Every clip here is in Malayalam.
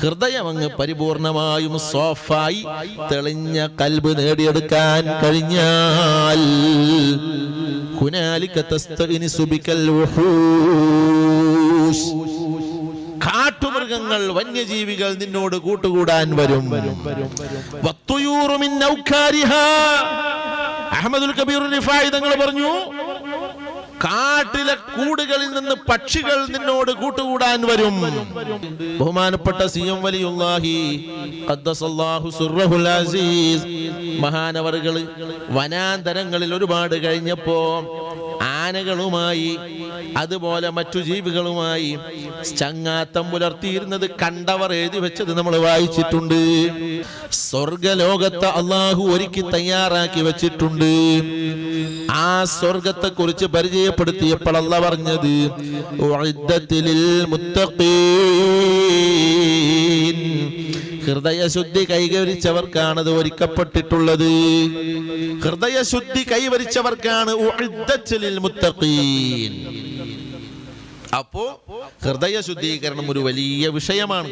ഹൃദയം അങ്ങ് പരിപൂർണമായും സോഫായി തെളിഞ്ഞ കൽബ് നേടിയെടുക്കാൻ കഴിഞ്ഞാൽ ഹുനാലിക തസ്തഇനിസു ബികൽ വുഹൂഷ്, കാട്ടുമൃഗങ്ങൾ വന്യജീവികൾ നിന്നോട് കൂട്ടുകൂടാൻ വരും. വത്തുയൂറു മിൻ ഔകാരിഹാ, അഹ്മദുൽ കബീർ റിഫായി തങ്ങൾ പറഞ്ഞു, കാട്ടിലെ കൂടുകളിൽ നിന്ന് പക്ഷികൾ നിന്നോട് കൂട്ടുകൂടാൻ വരും. ബഹുമാനപ്പെട്ട സിയം വലിയുല്ലാഹി ഖദ്ദസല്ലാഹു സിർറഹുൽ അസീസ് മഹാനവറുകൾ വനാന്തരങ്ങളിൽ ഒരുപാട് കഴിഞ്ഞപ്പോ ആനകളുമായി അതുപോലെ മറ്റു ജീവികളുമായി ചങ്ങാത്തം പുലർത്തിയിരുന്നത് കണ്ടവർ എഴുതി വെച്ചത് നമ്മൾ വായിച്ചിട്ടുണ്ട്. സ്വർഗലോകത്തെ അള്ളാഹു ഒരുക്കി തയ്യാറാക്കി വെച്ചിട്ടുണ്ട്. ആ സ്വർഗത്തെ കുറിച്ച് പരിചയപ്പെടുത്തിയപ്പോൾ അല്ലാഹു പറഞ്ഞത് ഉഇദ്ദത്തിൽ മുത്തഖീൻ, ഹൃദയശുദ്ധി കൈവരിച്ചവർക്കാണത് ഒരുക്കപ്പെട്ടിട്ടുള്ളത്. ഹൃദയശുദ്ധി കൈവരിച്ചവർക്കാണ് ഉഇദ്ദത്തിൽ മുത്തഖീൻ. അപ്പോ ഹൃദയശുദ്ധീകരണം ഒരു വലിയ വിഷയമാണ്.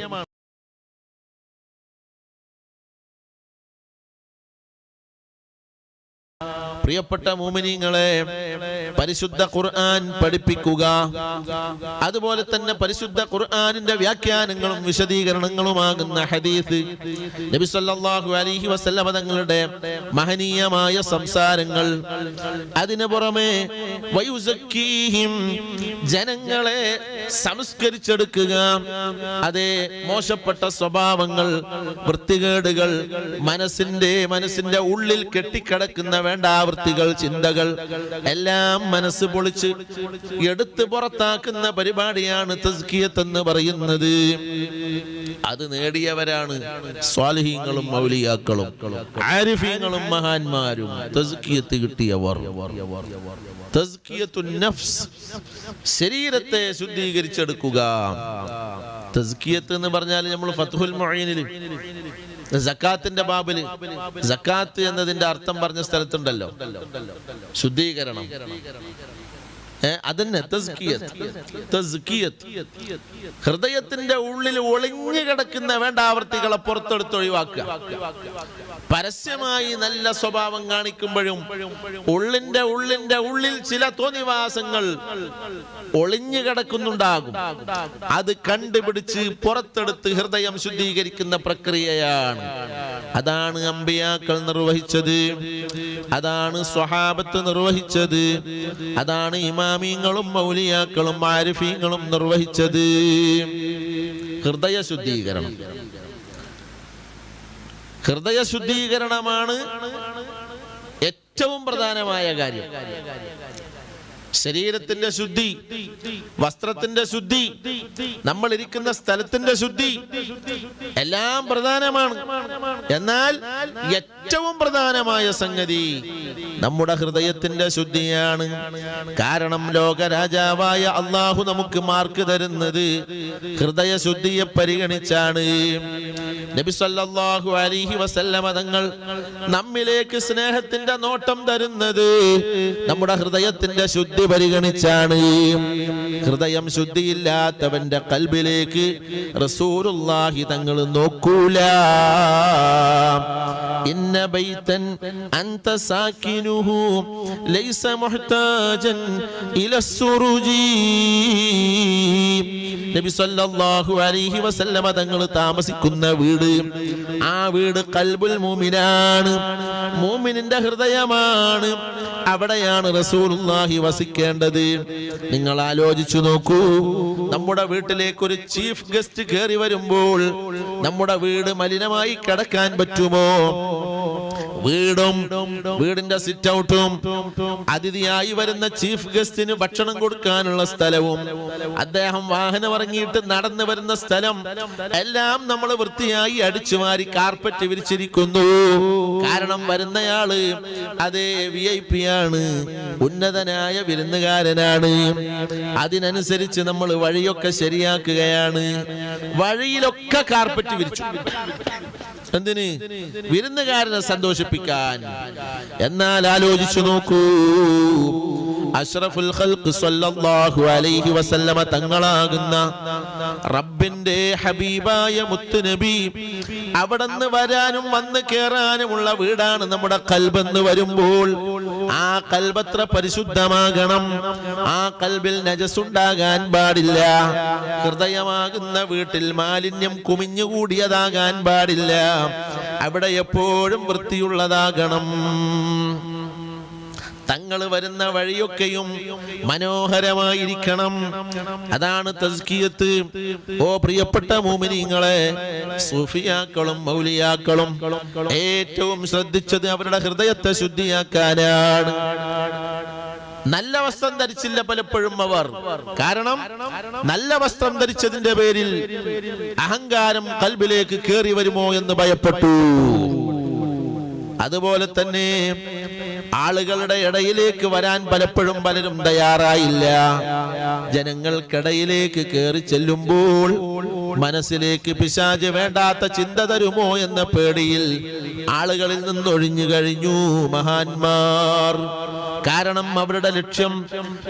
പ്രിയപ്പെട്ട മുഅ്മിനീങ്ങളെ, പരിശുദ്ധ ഖുർആൻ പഠിപ്പിക്കുക, അതുപോലെ തന്നെ പരിശുദ്ധ ഖുർആനിന്റെ വ്യാഖ്യാനങ്ങളും വിശദീകരണങ്ങളുമാകുന്ന ഹദീസ്, നബി സല്ലല്ലാഹു അലൈഹി വസല്ലമ തങ്ങളുടെ മഹനീയമായ സംസാരങ്ങൾ, അതിനു പുറമെ വയുസക്കീഹിം, ജനങ്ങളെ സംസ്കരിച്ചെടുക്കുക. അതേ മോശപ്പെട്ട സ്വഭാവങ്ങൾ, വൃത്തികേടുകൾ, മനസ്സിന്റെ ഉള്ളിൽ കെട്ടിക്കിടക്കുന്ന വേണ്ടാവൃത്തികൾ, ചിന്തകൾ എല്ലാം മനസ്സ് പൊളിച്ച് എടുത്ത് പുറത്താക്കുന്ന പരിപാടിയാണ് തസ്കിയത്ത് എന്ന് പറയുന്നത്. അത് നേടിയവരാണ് സ്വാലിഹീങ്ങളും ഔലിയാക്കളും ആരിഫീങ്ങളും മഹാന്മാരും. തസ്കിയത്ത് കിട്ടിയവർ, തസ്കിയത്തുൻ നഫ്സ്, ശരീരത്തെ ശുദ്ധീകരിച്ചെടുക്കുക. തസ്കിയത്ത് എന്ന് പറഞ്ഞാൽ നമ്മൾ ഫത്ഹുൽ മുഈനിൽ സക്കാത്തിന്റെ ബാബില് സക്കാത്ത് എന്നതിന്റെ അർത്ഥം പറഞ്ഞ സ്ഥലത്തുണ്ടല്ലോ, ശുദ്ധീകരണം. അതന്നെ തസ്കിയത്ത്. ഹൃദയത്തിന്റെ ഉള്ളിൽ ഒളിഞ്ഞു കിടക്കുന്ന വേണ്ടാവർത്തികളെ പുറത്തെടുത്ത് ഒഴിവാക്കുക. പരസ്യമായി നല്ല സ്വഭാവം കാണിക്കുമ്പോഴും ഉള്ളിന്റെ ഉള്ളിൽ ചില തോന്നിവാസങ്ങൾ ഒളിഞ്ഞു കിടക്കുന്നുണ്ടാകും. അത് കണ്ടുപിടിച്ച് പുറത്തെടുത്ത് ഹൃദയം ശുദ്ധീകരിക്കുന്ന പ്രക്രിയയാണ്. അതാണ് അമ്പിയാക്കൾ നിർവഹിച്ചത്, അതാണ് സ്വഹാബത്ത് നിർവഹിച്ചത്, അതാണ് ഇമാമിങ്ങളും മൗലിയാക്കളും ആരിഫീങ്ങളും നിർവഹിച്ചത്. ഹൃദയ ശുദ്ധീകരണം, ഹൃദയ ശുദ്ധീകരണമാണ് ഏറ്റവും പ്രധാനമായ കാര്യം. ശരീരത്തിന്റെ ശുദ്ധി, വസ്ത്രത്തിന്റെ ശുദ്ധി, നമ്മൾ ഇരിക്കുന്ന സ്ഥലത്തിന്റെ ശുദ്ധി എല്ലാം പ്രധാനമാണ്. എന്നാൽ ഏറ്റവും പ്രധാനമായ സംഗതി നമ്മുടെ ഹൃദയത്തിന്റെ ശുദ്ധിയാണ്. കാരണം ലോകരാജാവായ അള്ളാഹു നമുക്ക് മാർക്ക് തരുന്നത് ഹൃദയ ശുദ്ധിയെ പരിഗണിച്ചാണ്. നബി സല്ലല്ലാഹു അലൈഹി വസല്ലമ തങ്ങൾ നമ്മിലേക്ക് സ്നേഹത്തിന്റെ നോട്ടം തരുന്നത് നമ്മുടെ ഹൃദയത്തിന്റെ ശുദ്ധി പരിഗണിച്ചാണ്. ഹൃദയം ശുദ്ധിയില്ലാത്തവന്റെ കൽബിലേക്ക് റസൂലുള്ളാഹി തങ്ങൾ നോക്കൂല. ഇന്ന ബൈതൻ അൻത സാകിനുഹു ലൈസ മുഹ്താജൻ ഇലസ്സുറുജി. നബി സല്ലല്ലാഹു അലൈഹി വസല്ലമ തങ്ങൾ താമസിക്കുന്ന വീട്, ആ വീട് ഖൽബുൽ മുഅ്മിനാണ്, മുഅ്മിനിന്റെ ഹൃദയമാണ്. അവിടെയാണ് റസൂലുള്ളാഹി വസിക്കേണ്ടത്. നിങ്ങൾ ആലോചിച്ചു നോക്കൂ, നമ്മുടെ വീട്ടിലേക്ക് ഒരു ചീഫ് ഗസ്റ്റ് കയറി വരുമ്പോൾ നമ്മുടെ വീട് മലിനമായി കിടക്കാൻ പറ്റുമോ? വീടിന്റെ സിറ്റ് ഔട്ടും അതിഥിയായി വരുന്ന ചീഫ് ഗസ്റ്റിന് ഭക്ഷണം കൊടുക്കാനുള്ള സ്ഥലവും അദ്ദേഹം വാഹനം ഇറങ്ങിയിട്ട് നടന്നു വരുന്ന സ്ഥലം എല്ലാം നമ്മൾ വൃത്തിയായി അടിച്ചുമാരി കാർപ്പറ്റ് വിരിച്ചിരിക്കുന്നു. കാരണം വരുന്നയാള് അതേ VIP ആണ്, ഉന്നതനായ വിരുന്നുകാരനാണ്. അതിനനുസരിച്ച് നമ്മൾ വഴിയൊക്കെ ശരിയാക്കുകയാണ്. വഴിയിലൊക്കെ കാർപ്പറ്റ് വിരിച്ചു. എന്തിന്? വിരുന്നുകാരനെ സന്തോഷിപ്പിക്കാൻ. എന്നാൽ ആലോചിച്ചു നോക്കൂ, അഷ്റഫുൽ ഖൽഖ് സല്ലല്ലാഹു അലൈഹി വസല്ലമ തങ്ങളാകുന്ന റബ്ബിന്റെ ഹബീബായ മുത്തുനബി അവിടുന്ന് വരാനും വന്ന് കേറാനുമുള്ള വീടാണ് നമ്മുടെ ഖൽബെന്ന് വരുമ്പോൾ ആ ഖൽബത്ര പരിശുദ്ധമാകണം. ആ ഖൽബിൽ നജസുണ്ടാകാൻ പാടില്ല. ഹൃദയമാകുന്ന വീട്ടിൽ മാലിന്യം കുമിഞ്ഞുകൂടിയതാകാൻ പാടില്ല. അവിടെ എപ്പോഴും വൃത്തിയുള്ളതാകണം. തങ്ങൾ വരുന്ന വഴിയൊക്കെയും മനോഹരമായിരിക്കണം. അതാണ് തസ്കിയത്ത്. ഓ പ്രിയപ്പെട്ട മുഅ്മിനീങ്ങളെ, സൂഫിയാക്കളും മൗലിയാക്കളും ഏറ്റവും ശ്രദ്ധിച്ചത് അവരുടെ ഹൃദയത്തെ ശുദ്ധിയാക്കാനാണ്. നല്ല വസ്ത്രം ധരിച്ചില്ല പലപ്പോഴും അവർ. കാരണം നല്ല വസ്ത്രം ധരിച്ചതിന്റെ പേരിൽ അഹങ്കാരം ഖൽബിലേക്ക് കയറി വരുമോ എന്ന് ഭയപ്പെട്ടു. അതുപോലെ തന്നെ ആളുകളുടെ ഇടയിലേക്ക് വരാൻ പലപ്പോഴും പലരും തയ്യാറായില്ല. ജനങ്ങൾക്കിടയിലേക്ക് കയറി ചെല്ലുമ്പോൾ മനസ്സിലേക്ക് പിശാച് വേണ്ടാത്ത ചിന്ത തരുമോ എന്ന പേടിയിൽ ആളുകളിൽ നിന്നൊഴിഞ്ഞു കഴിഞ്ഞു മഹാന്മാർ. കാരണം അവരുടെ ലക്ഷ്യം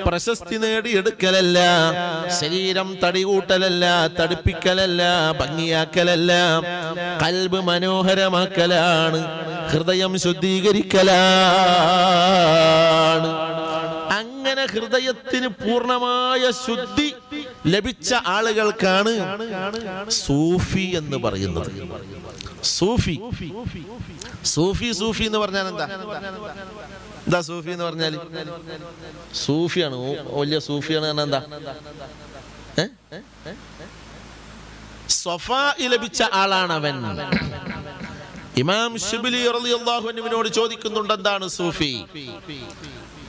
പ്രശസ്തി നേടിയെടുക്കലല്ല, ശരീരം തടികൂട്ടലല്ല, തടിപ്പിക്കലല്ല, ഭംഗിയാക്കലല്ല, ഖൽബ് മനോഹരമാക്കലാണ്, ഹൃദയം ശുദ്ധീകരിക്കലാണ്. അങ്ങനെ ഹൃദയത്തിന് പൂർണ്ണമായ ശുദ്ധി ലഭിച്ച ആളുകൾക്കാണ് സൂഫി എന്ന് പറയുന്നത്. സൂഫി സൂഫി സൂഫി എന്ന് പറഞ്ഞാൽ എന്താ? എന്താ സൂഫി എന്ന് പറഞ്ഞാൽ? സൂഫിയാണ്, വലിയ സൂഫിയാണ്. എന്താ സ്വഫാ ലഭിച്ച ആളാണ് അവൻ. ഇമാം ശിബ്ലി റളിയല്ലാഹു അൻഹുവിനോട് ചോദിക്കുന്നുണ്ട്, എന്താണ് സൂഫി?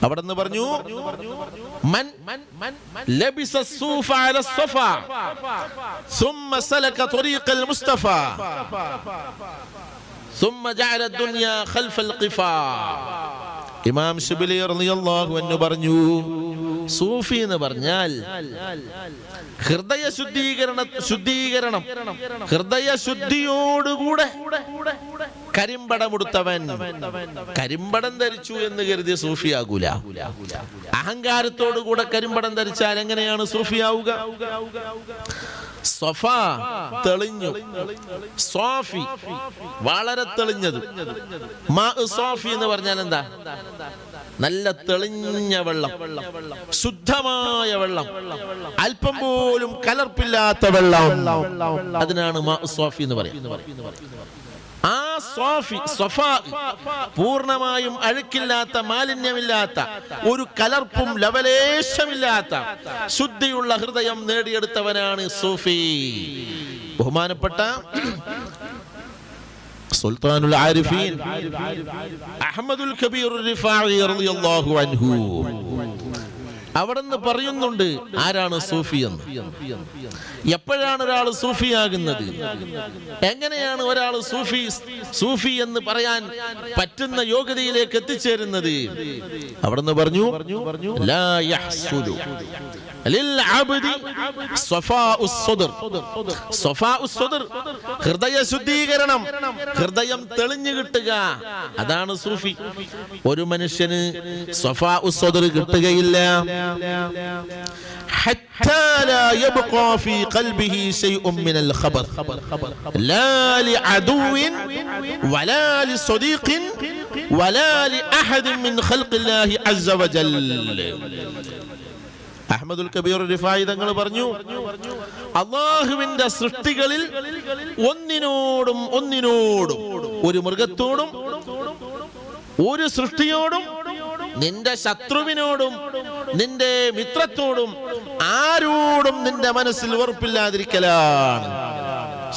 അവിടെന്ന് പറഞ്ഞു, മൻ ലബിസ സൂഫ അല സ്വഫാ ثم سلك طريق المصطفى ثم جعل الدنيا خلف القفا. ഇമാം ശിബ്ലി റളിയല്ലാഹു അൻഹു പറഞ്ഞു, സൂഫി എന്ന് പറഞ്ഞാൽ ഹൃദയ ശുദ്ധീകരണം, ഹൃദയ ശുദ്ധിയോടുകൂടെ കരിമ്പടമെടുത്തവൻ. കരിമ്പടം ധരിച്ചു എന്ന് കരുതി സൂഫിയാകൂല. അഹങ്കാരത്തോടുകൂടെ കരിമ്പടം ധരിച്ചാൽ എങ്ങനെയാണ് സൂഫിയാവുക? സ്വഫ തെളിഞ്ഞു, സ്വാഫി വളരെ തെളിഞ്ഞത്. സ്വാഫി എന്ന് പറഞ്ഞാൽ എന്താ? നല്ല തെളിഞ്ഞ വെള്ളം, ശുദ്ധമായ വെള്ളം, അല്പം പോലും കലർപ്പില്ലാത്ത വെള്ളം. അതിനാണ് സ്വാഫി എന്ന് പറയുന്നത്. ആ സ്വാഫി പൂർണ്ണമായും അഴുക്കില്ലാത്ത, മാലിന്യമില്ലാത്ത, ഒരു കലർപ്പും ലവലേശമില്ലാത്ത ശുദ്ധിയുള്ള ഹൃദയം നേടിയെടുത്തവനാണ് സൂഫി. ബഹുമാനപ്പെട്ട സുൽത്താനുൽ ആരിഫീൻ അഹ്മദുൽ കബീർ റിഫാഇ റളിയല്ലാഹു അൻഹു അവിടുന്ന് പറയുന്നുണ്ട്, ആരാണ് സൂഫി എന്ന്. എപ്പോഴാണ് ഒരാൾ സൂഫിയാകുന്നത്? എങ്ങനെയാണ് ഒരാൾ സൂഫി എന്ന് പറയാൻ പറ്റുന്ന യോഗ്യതയിലേക്ക് എത്തിച്ചേരുന്നത്? അവിടുന്ന് പറഞ്ഞു, ലാ യഹ്സുലു ലിൽഅബ്ദി സ്വഫാഉസ് സദ്ർ. സ്വഫാഉസ് സദ്ർ, ഹൃദയ ശുദ്ധീകരണം, ഹൃദയം തെളിഞ്ഞു കിട്ടുക, അതാണ് സൂഫി. ഒരു മനുഷ്യന് സ്വഫാഉസ് സദ്ർ കിട്ടുകയില്ല حتى لا يبقى في قلبه شيء من الخبر لا لعدو ولا لصديق ولا لأحد من خلق الله عز وجل. അഹ്മദുൽ കബീർ റിഫായി തങ്ങൾ പറഞ്ഞു, അല്ലാഹുവിന്റെ സൃഷ്ടികളിൽ ഒന്നിനോടും ഒരു മൃഗത്തോടും ഒരു സൃഷ്ടിയോടും നിന്റെ ശത്രുവിനോടും നിന്റെ മിത്രത്തോടും ആരോടും നിന്റെ മനസ്സിൽ വെറുപ്പില്ലാതിരിക്കലാണ്.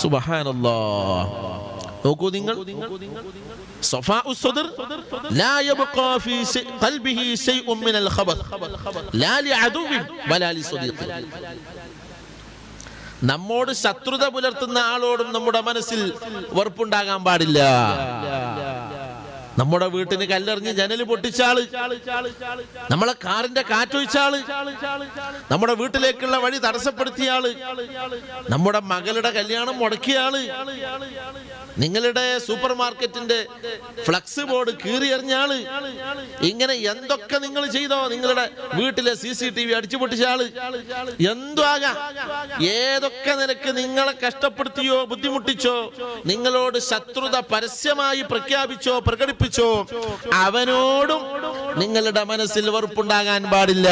സുബ്ഹാനല്ലാഹ്. നോക്കൂ നിങ്ങൾ, സ്വഫാഉസ് സദ്ർ ലാ യബ്ഖാ ഫീ ഖൽബിഹി ശൈഉൻ മിനൽ ഖബർ ലാ ലിഅദുവിൻ വലാ ലിസദീഖിൻ. നമ്മോട് ശത്രുത പുലർത്തുന്ന ആളോടും നമ്മുടെ മനസ്സിൽ വെറുപ്പുണ്ടാകാൻ പാടില്ല. നമ്മുടെ വീട്ടിന് കല്ലെറിഞ്ഞ് ജനല് പൊട്ടിച്ചാള്, നമ്മളെ കാറിന്റെ കാറ്റൊഴിച്ചാള്, നമ്മുടെ വീട്ടിലേക്കുള്ള വഴി തടസ്സപ്പെടുത്തിയ ആള്, നമ്മുടെ മകളുടെ കല്യാണം മുടക്കിയ ആള്, നിങ്ങളുടെ സൂപ്പർ മാർക്കറ്റിന്റെ ഫ്ലക്സ് ബോർഡ് കീറിയെറിഞ്ഞ ആള്, ഇങ്ങനെ എന്തൊക്കെ നിങ്ങൾ ചെയ്തോ, നിങ്ങളുടെ വീട്ടിലെ CCTV അടിച്ചു പൊട്ടിച്ച ആള്, എന്തോ ആകാം, ഏതൊക്കെ നിനക്ക് നിങ്ങളെ കഷ്ടപ്പെടുത്തിയോ ബുദ്ധിമുട്ടിച്ചോ, നിങ്ങളോട് ശത്രുത പരസ്യമായി പ്രഖ്യാപിച്ചോ പ്രകടിപ്പിച്ചോ, അവനോടും നിങ്ങളുടെ മനസ്സിൽ വെറുപ്പുണ്ടാകാൻ പാടില്ല.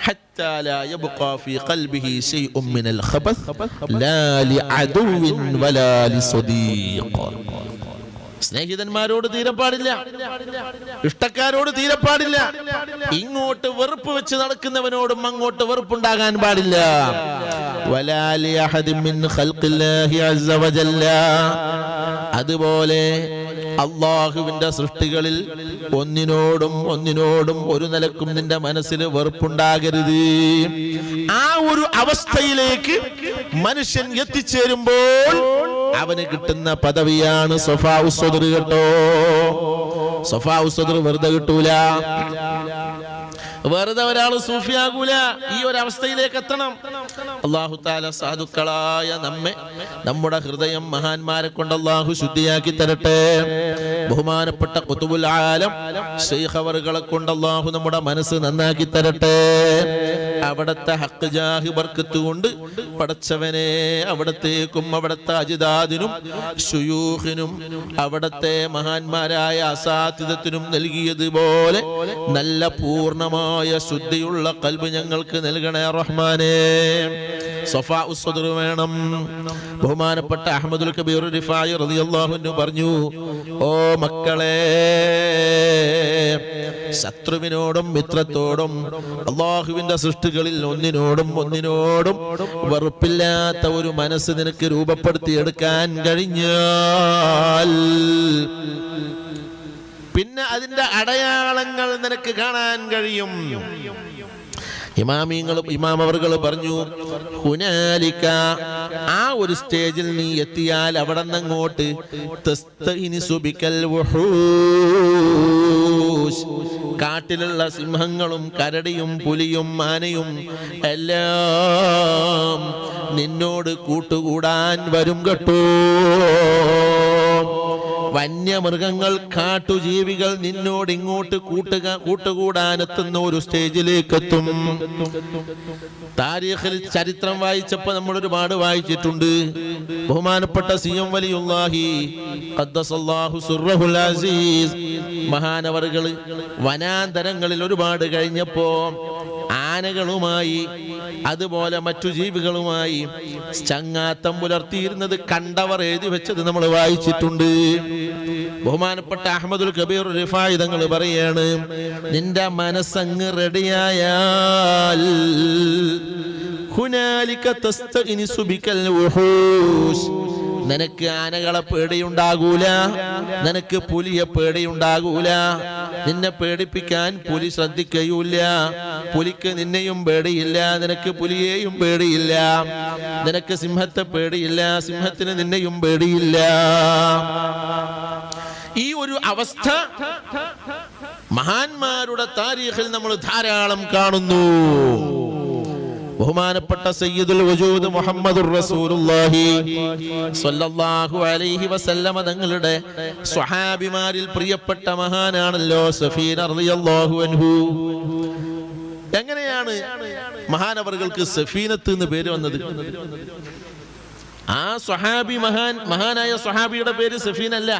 حتى لا يبقى في قلبه شيء من الخبث لا لعدو ولا لصديق. സ്നേഹിതന്മാരോട് തീരെ പാടില്ല, ഇഷ്ടക്കാരോട് തീരെ പാടില്ല, ഇങ്ങോട്ട് വെറുപ്പ് വെച്ച് നടക്കുന്നവനോടും അങ്ങോട്ട് വെറുപ്പുണ്ടാകാൻ പാടില്ല. വലാ ലിഅഹദിൻ മിൻ ഖൽഖില്ലാഹി അസ്സ വജല്ല. അതുപോലെ അല്ലാഹുവിന്റെ സൃഷ്ടികളിൽ ഒന്നിനോടും ഒരു നിലക്കും നിന്റെ മനസ്സിൽ വെറുപ്പുണ്ടാകരുത്. ആ ഒരു അവസ്ഥയിലേക്ക് മനുഷ്യൻ എത്തിച്ചേരുമ്പോൾ അവന് കിട്ടുന്ന പദവിയാണ് സഫാഉ സ്വദ്ർ. കേട്ടോ, സഫാഉ സ്വദ്ർ വെറുതെ കിട്ടൂല, വെറുതെ ഒരാൾ സൂഫിയാകൂല. ഈ ഒരു അവസ്ഥയിലേക്ക് എത്തണം. അല്ലാഹു തആല സാധുക്കളായ നമ്മെ, നമ്മുടെ ഹൃദയം മഹാന്മാരെ കൊണ്ട് അല്ലാഹു ശുദ്ധിയാക്കി തരട്ടെ. ബഹുമാനപ്പെട്ട ഖുതുബുൽ ആലം ശൈഖ് അവറുകളെ കൊണ്ട് അല്ലാഹു നമ്മുടെ മനസ്സ് നന്നാക്കി തരട്ടെ. അവിടത്തെ ഹഖ് ജാഹ് ബർക്കത്ത് കൊണ്ട് പടച്ചവനെ, അവിടത്തേക്കും അവിടത്തെ അജ്ദാദിനും ശുയൂഖിനും അവിടത്തെ മഹാന്മാരായ അസാതിദത്തിനും നൽകിയതുപോലെ നല്ല പൂർണ്ണമായ ശുദ്ധിയുള്ള ഖൽബ് ഞങ്ങൾക്ക് നൽകണേ റഹ്മാനേ. സഫാഉ സ്വദ്ർ വേണം. ബഹുമാനപ്പെട്ട അഹ്മദുൽ കബീർ റിഫായി റളിയല്ലാഹു അൻഹു പറഞ്ഞു, ഓ മക്കളെ, ശത്രുവിനോടും മിത്രത്തോടും അല്ലാഹുവിന്റെ സൃഷ്ടികളിൽ ഒന്നിനോടും വെറുപ്പില്ലാത്ത ഒരു മനസ്സ് നിനക്ക് രൂപപ്പെടുത്തിയെടുക്കാൻ കഴിഞ്ഞാൽ പിന്നെ അതിന്റെ അടയാളങ്ങൾ നിനക്ക് കാണാൻ കഴിയും. ഇമാം അവറുകൾ പറഞ്ഞു, ഹുനാലിക, ആ ഒരു സ്റ്റേജിൽ നീ എത്തിയാൽ അവിടെ നിന്നങ്ങോട്ട് തസ്തഇനിസു ബികൽ വുഹൂശ്, കാട്ടിലുള്ള സിംഹങ്ങളും കരടിയും പുലിയും ആനയും എല്ലാം നിന്നോട് കൂട്ടുകൂടാൻ വരും കേട്ടോ. വന്യമൃഗങ്ങൾ, കാട്ടുജീവികൾ നിന്നോട് ഇങ്ങോട്ട് കൂട്ടുകൂടാനെത്തുന്ന ഒരു സ്റ്റേജിലേക്ക് എത്തും. താരീഖിൽ ചരിത്രം വായിച്ചപ്പോൾ നമ്മൾ ഒരുപാട് വായിച്ചിട്ടുണ്ട്. ബഹുമാനപ്പെട്ട സിയം വലിയുല്ലാഹി ഖദ്ദസല്ലാഹു സിർറഹുൽ അസീസ് മഹാനവറുകൾ വനാന്തരങ്ങളിൽ ഒരുപാട് കഴിഞ്ഞപ്പോ ആനകളുമായി അതുപോലെ മറ്റു ജീവികളുമായി ചങ്ങാത്തം പുലർത്തിയിരുന്നത് കണ്ടവർ എഴുതി വെച്ചത് നമ്മൾ വായിച്ചിട്ടുണ്ട്. ബഹുമാനപ്പെട്ട അഹ്മദുൽ കബീർ റിഫായി തങ്ങൾ പറയാണ്, നിന്റെ മനസ്സങ്ങ് റെഡിയായാൽ ഹുനാലിക തസ്തഇനിസു ബികൽ വുഹൂശ്, നിനക്ക് ആനകളെ പേടിയുണ്ടാകൂല, നിനക്ക് പുലിയെ പേടിയുണ്ടാകൂല, നിന്നെ പേടിപ്പിക്കാൻ പുലി ശ്രദ്ധിക്കയൂല, പുലിക്ക് നിന്നെയും പേടിയില്ല, നിനക്ക് പുലിയെയും പേടിയില്ല, നിനക്ക് സിംഹത്തെ പേടിയില്ല, സിംഹത്തിന് നിന്നെയും പേടിയില്ല. ഈ ഒരു അവസ്ഥ മഹാന്മാരുടെ താരീഖിൽ നമ്മൾ ധാരാളം കാണുന്നു. ബഹുമാനപ്പെട്ട സയ്യിദുൽ വജൂദ് മുഹമ്മദുർ റസൂലുള്ളാഹി സ്വല്ലല്ലാഹു അലൈഹി വസല്ലമ തങ്ങളുടെ സ്വഹാബിമാരിൽ പ്രിയപ്പെട്ട മഹാനാണല്ലോ സഫീന റളിയല്ലാഹു അൻഹു. എങ്ങനെയാണ് മഹാനവറുകൾക്ക് സഫീനത്ത് എന്ന് പേര് വന്നത്? ആ സ്വഹാബി മഹാനായ സ്വഹാബിയുടെ പേര് സഫീനല്ല.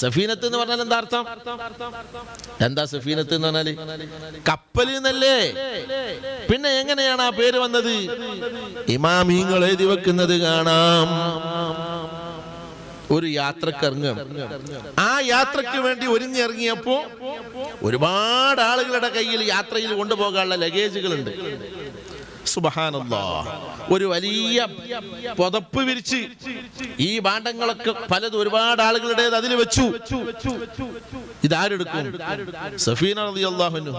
സഫീനത്ത് എന്ന് പറഞ്ഞാൽ എന്താ അർത്ഥം? എന്താ സഫീനത്ത് എന്ന് പറഞ്ഞാല്? കപ്പൽ എന്നല്ലേ. പിന്നെ എങ്ങനെയാണ് ആ പേര് വന്നത്? ഇമാമിങ്ങൾ എഴുതി വെക്കുന്നത് കാണാം. ഒരു യാത്രക്കിറങ്ങും, ആ യാത്രക്ക് വേണ്ടി ഒരുങ്ങിയിറങ്ങിയപ്പോ ഒരുപാട് ആളുകളുടെ കയ്യിൽ യാത്രയിൽ കൊണ്ടുപോകാനുള്ള ലഗേജുകളുണ്ട്. സുബ്ഹാനല്ലാഹ്. ഒരു വലിയ പുതപ്പ് വിരിച്ച് ഈ ഭാണ്ഡങ്ങളൊക്കെ പലതും ഒരുപാട് ആളുകളുടേത് അതിൽ വെച്ചു. ഇതാരെടുക്കും? സഫീന റളിയല്ലാഹു അൻഹു.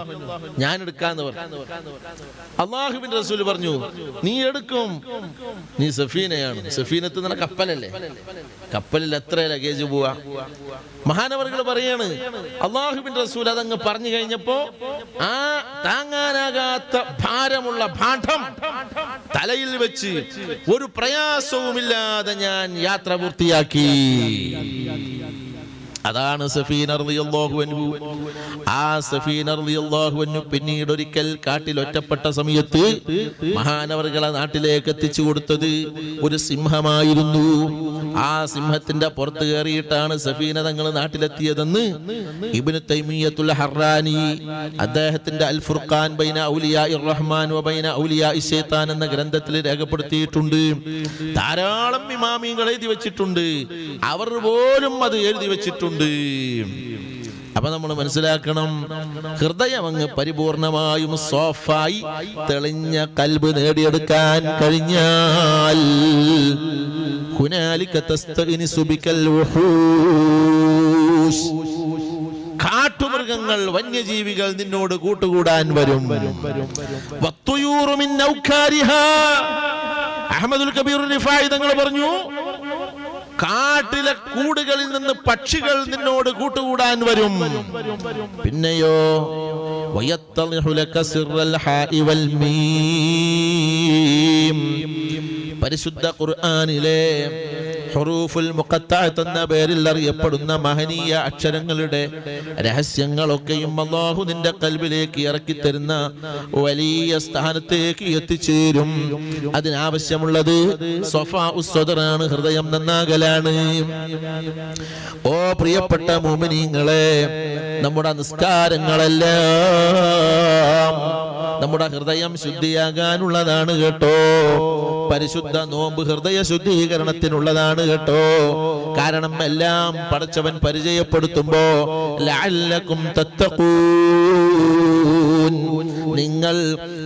ഞാൻ എടുക്കാന്ന് പറഞ്ഞു. അല്ലാഹുവിന്റെ റസൂൽ പറഞ്ഞു, നീ എടുക്കും, നീ സഫീനയാണ്. സഫീനത്ത് എന്ന കപ്പലല്ലേ, കപ്പലിൽ എത്ര ലഗേജ് പോവാ? മഹാനവറുകൾ പറയാണ്, അല്ലാഹുവിന്റെ റസൂൽ അതങ്ങ് പറഞ്ഞു കഴിഞ്ഞപ്പോ ആ താങ്ങാനാകാത്ത ഭാരമുള്ള ഭാണ്ഡം തലയിൽ വെച്ച് ഒരു പ്രയാസവുമില്ലാതെ ഞാൻ യാത്ര പൂർത്തിയാക്കി. അതാണ് സഫീന റളിയല്ലാഹു അൻഹു. ആ സഫീന റളിയല്ലാഹു അൻഹു പിന്നീട് ഒരിക്കൽ കാട്ടിൽ ഒറ്റപ്പെട്ട സമയത്ത് മഹാനവറുകളെ നാട്ടിലേക്ക് എത്തിച്ചു കൊടുത്തത് ഒരു സിംഹമായിരുന്നു. ആ സിംഹത്തിന്റെ പുറത്ത് കയറിയിട്ടാണ് സഫീന തങ്ങൾ നാട്ടിലെത്തിയതെന്ന് ഇബ്നു തൈമിയ്യത്തുൽ ഹർറാനി അദ്ദേഹത്തിന്റെ അൽ ഫുർഖാൻ ബൈന ഔലിയാഇർ റഹ്മാൻ വ ബൈന ഔലിയാഇശ് ശൈത്താൻ എന്ന ഗ്രന്ഥത്തിൽ രേഖപ്പെടുത്തിയിട്ടുണ്ട്. ധാരാളം ഇമാമികൾ എഴുതി വെച്ചിട്ടുണ്ട്, അവർ പോലും അത് എഴുതി വെച്ചിട്ടുണ്ട്. അപ്പൊ നമ്മൾ മനസ്സിലാക്കണം, ഹൃദയം അങ്ങ് പരിപൂർണമായും സോഫായി തെളിഞ്ഞ കൽബ് നേടിയെടുക്കാൻ കഴിഞ്ഞാൽ ഹുനാലിക തസ്തഗ്നിസു ബികൽ വുഹൂഷ്, കാട്ടുമൃഗങ്ങൾ വന്യജീവികൾ നിന്നോട് കൂട്ടുകൂടാൻ വരും. വത്തുയൂറു മിൻ ഔകാരിഹാ, അഹ്മദുൽ കബീർ റിഫായി തങ്ങൾ പറഞ്ഞു, കാട്ടിലെ കൂടുകളിൽ നിന്ന് പക്ഷികൾ നിന്നോട് കൂട്ടുകൂടാൻ വരും. പിന്നെയോ വയത്തളിഹു ലക സിർറൽ ഹാഇ വൽ മീം, പരിശുദ്ധ ഖുർആനിലെ ഹുറൂഫുൽ മുഖത്തഅത്ത് എന്ന പേരിൽ അറിയപ്പെടുന്ന മഹനീയ അക്ഷരങ്ങളുടെ രഹസ്യങ്ങളൊക്കെയും അല്ലാഹു നിന്റെ കൽബിലേക്ക് ഇറക്കി തരുന്ന വലിയ സ്ഥാനത്തേക്ക് എത്തിച്ചേരും. അതിനാവശ്യമുള്ളത് സഫാഉസ് സദറാണ്, ഹൃദയം നന്നാകലാണ്. ഓ പ്രിയപ്പെട്ട മുഅ്മിനീങ്ങളെ, നമ്മുടെ നിസ്കാരങ്ങളെല്ലാം നമ്മുടെ ഹൃദയം ശുദ്ധിയാകാനുള്ളതാണ് കേട്ടോ. പരിശുദ്ധ നോമ്പ് ഹൃദയ ശുദ്ധീകരണത്തിനുള്ളതാണ് കേട്ടോ. കാരണം എല്ലാം പടച്ചവൻ പരിചയപ്പെടുത്തുമ്പോ ലഅല്ലകും തത്തഖൂൻ, നിങ്ങൾ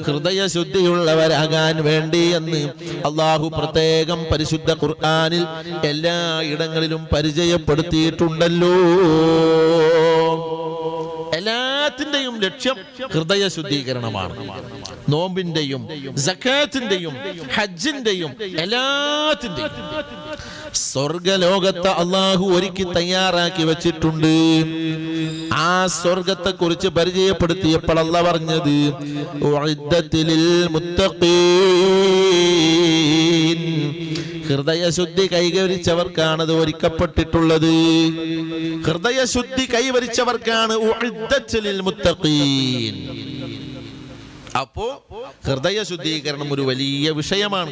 ഹൃദയശുദ്ധിയുള്ളവരാകാൻ വേണ്ടി എന്ന് അള്ളാഹു പ്രത്യേകം പരിശുദ്ധ ഖുർആനിൽ എല്ലാ ഇടങ്ങളിലും പരിചയപ്പെടുത്തിയിട്ടുണ്ടല്ലോ. എല്ലാത്തിന്റെയും ലക്ഷ്യം ഹൃദയ ശുദ്ധീകരണമാണ്. നോമ്പിന്റെയും സക്കാത്തിന്റെയും ഹജ്ജിന്റെയും എല്ലാത്തിന്റെയും സ്വർഗലോകത്തെ അള്ളാഹു ഒരുക്കി തയ്യാറാക്കി വെച്ചിട്ടുണ്ട്. ആ സ്വർഗത്തെ കുറിച്ച് പരിചയപ്പെടുത്തിയപ്പോൾ അല്ലാഹു പറഞ്ഞത് ഉഇദ്ദത്തിൽ മുത്തഖീൻ, ഹൃദയശുദ്ധി കൈവരിച്ചവർക്കാണ് അത് ഒരുക്കപ്പെട്ടിട്ടുള്ളത്. ഹൃദയശുദ്ധി കൈവരിച്ചവർക്കാണ് ഉഇദ്ദത്തിൽ മുത്തഖീൻ. അപ്പോ ഹൃദയ ശുദ്ധീകരണം ഒരു വലിയ വിഷയമാണ്.